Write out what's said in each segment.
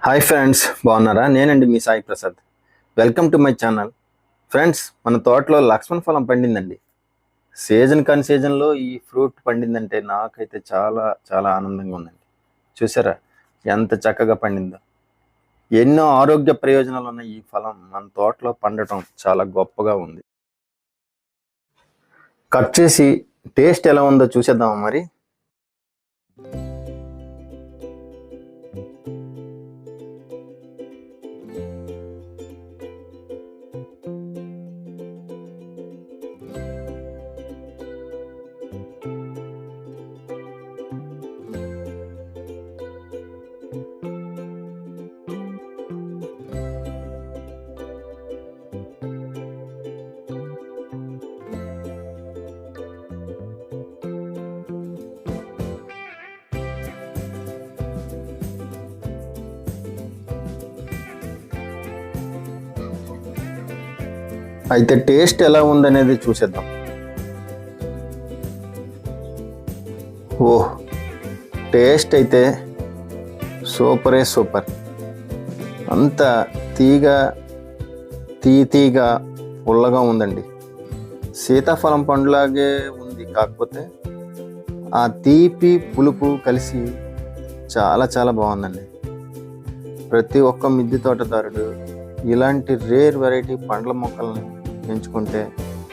Hi friends, బాగున్నారా? నేనండి మీ Sai Prasad. Welcome to my channel. Friends, మన తోటలో లక్ష్మణ ఫలం పండిందండి. సీజన్ కాని సీజన్లో ఈ ఫ్రూట్ పండిందంటే నాకైతే చాలా చాలా ఆనందంగా ఉందండి. చూసారా ఎంత చక్కగా పండిందో. ఎన్నో ఆరోగ్య ప్రయోజనాలు ఉన్న ఈ ఫలం మన తోటలో పండటం చాలా గొప్పగా ఉంది. కట్ చేసి టేస్ట్ ఎలా ఉందో చూసేద్దామా మరి. అయితే టేస్ట్ ఎలా ఉందనేది చూసేద్దాం. ఓహ్, టేస్ట్ అయితే సూపర్. అంత తీగా పుల్లగా ఉందండి. సీతాఫలం పండులాగే ఉంది, కాకపోతే ఆ తీపి పులుపు కలిసి చాలా చాలా బాగుందండి. ప్రతి ఒక్క మిద్దె తోటదారుడు ఇలాంటి రేర్ వెరైటీ పండ్ల మొక్కల్ని పెంచుకుంటే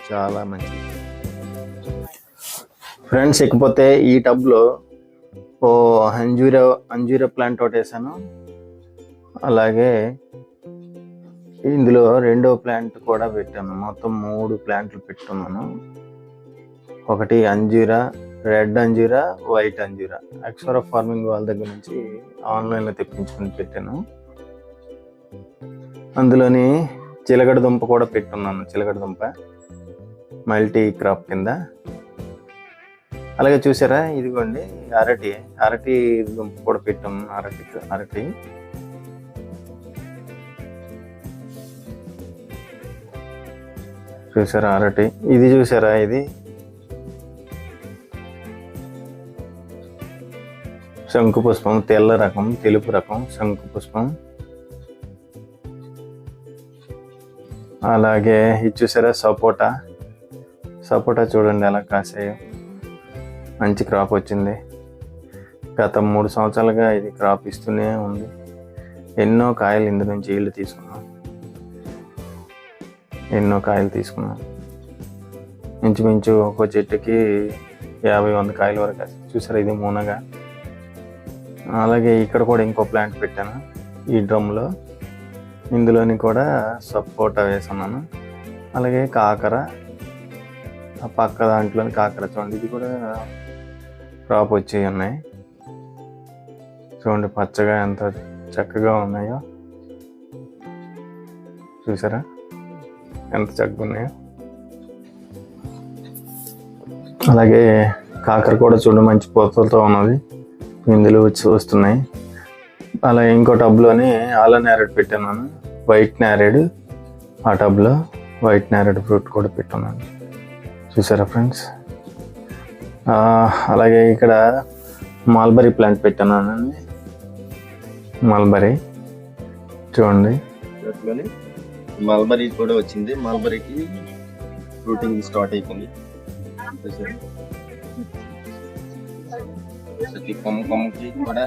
చాలా మంచిది. ఫ్రెండ్స్, ఇకపోతే ఈ టబ్లో ఓ అంజూరా ప్లాంట్ ఒకటి వేసాను. అలాగే ఇందులో రెండో ప్లాంట్ కూడా పెట్టాను. మొత్తం 3 ప్లాంట్లు పెట్టుకున్నాను. ఒకటి అంజూరా, రెడ్ అంజూరా, వైట్ అంజూరా. అక్సోరా ఫార్మింగ్ వాళ్ళ దగ్గర నుంచి ఆన్లైన్లో తెప్పించుకుని పెట్టాను. అందులోని చిలకడ దుంప కూడా పెట్టున్నాను. చిలకడ దుంప మల్టీ క్రాప్ కింద. అలాగే చూసారా, ఇదిగోండి అరటి దుంప కూడా పెట్టున్నాను. అరటి చూసారా, అరటి. ఇది చూసారా, ఇది శంకు పుష్పం, తెల్ల రకం, తెలుపు రకం శంకు పుష్పం. అలాగే ఇది చూసారా, సపోటా చూడండి ఎలా కాసాయో. మంచి క్రాప్ వచ్చింది. గత 3 సంవత్సరాలుగా ఇది క్రాప్ ఇస్తూనే ఉంది. ఎన్నో కాయలు ఇందు నుంచి ఈళ్ళు తీసుకున్నాం. ఇంచుమించు ఒక్కో చెట్టుకి 50-100 కాయల వరకు. చూసారా, ఇది మూనగా. అలాగే ఇక్కడ కూడా ఇంకో ప్లాంట్ పెట్టాను ఈ డ్రమ్లో. ఇందులోని కూడా సపోటా వేసున్నాను. అలాగే కాకర, ఆ పక్క దాంట్లోని కాకర చూడండి, ఇది కూడా క్రాప్ వచ్చి ఉన్నాయి. చూడండి పచ్చగా ఎంత చక్కగా ఉన్నాయో. చూసారా ఎంత చక్కగా ఉన్నాయో. అలాగే కాకర కూడా చూడండి మంచి పూతలతో ఉన్నది, పిందులు వస్తున్నాయి. అలా ఇంకో టబ్లోని ఆల నేరేడు పెట్టాను, వైట్ నేరేడు. ఆ టబ్లో వైట్ నేరేడు ఫ్రూట్ కూడా పెట్టున్నాను. చూసారా ఫ్రెండ్స్. అలాగే ఇక్కడ మల్బరీ ప్లాంట్ పెట్టానండి. మల్బరీ చూడండి, మల్బరీ కూడా వచ్చింది. మల్బరీకి ఫ్రూటింగ్ స్టార్ట్ అయిపోయింది. కొమ్మకి కూడా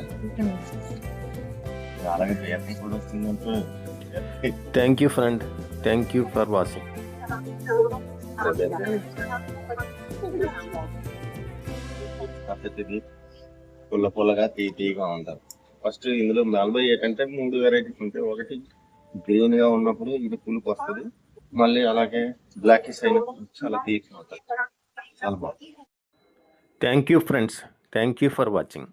thank you friend, thank you for watching. పుల్లగా తీగా ఉంటారు. ఫస్ట్ ఇందులో మల్బరీ ఏంటంటే 3 వెరైటీస్ ఉంటాయి. ఒకటి గ్రీన్ గా ఉన్నప్పుడు ఇది పులుపు వస్తుంది, మళ్ళీ అలాగే బ్లాకిష్ అయినప్పుడు చాలా తీగా ఉంటుంది. చాలా బాగుంది. Thank you friends, thank you for watching.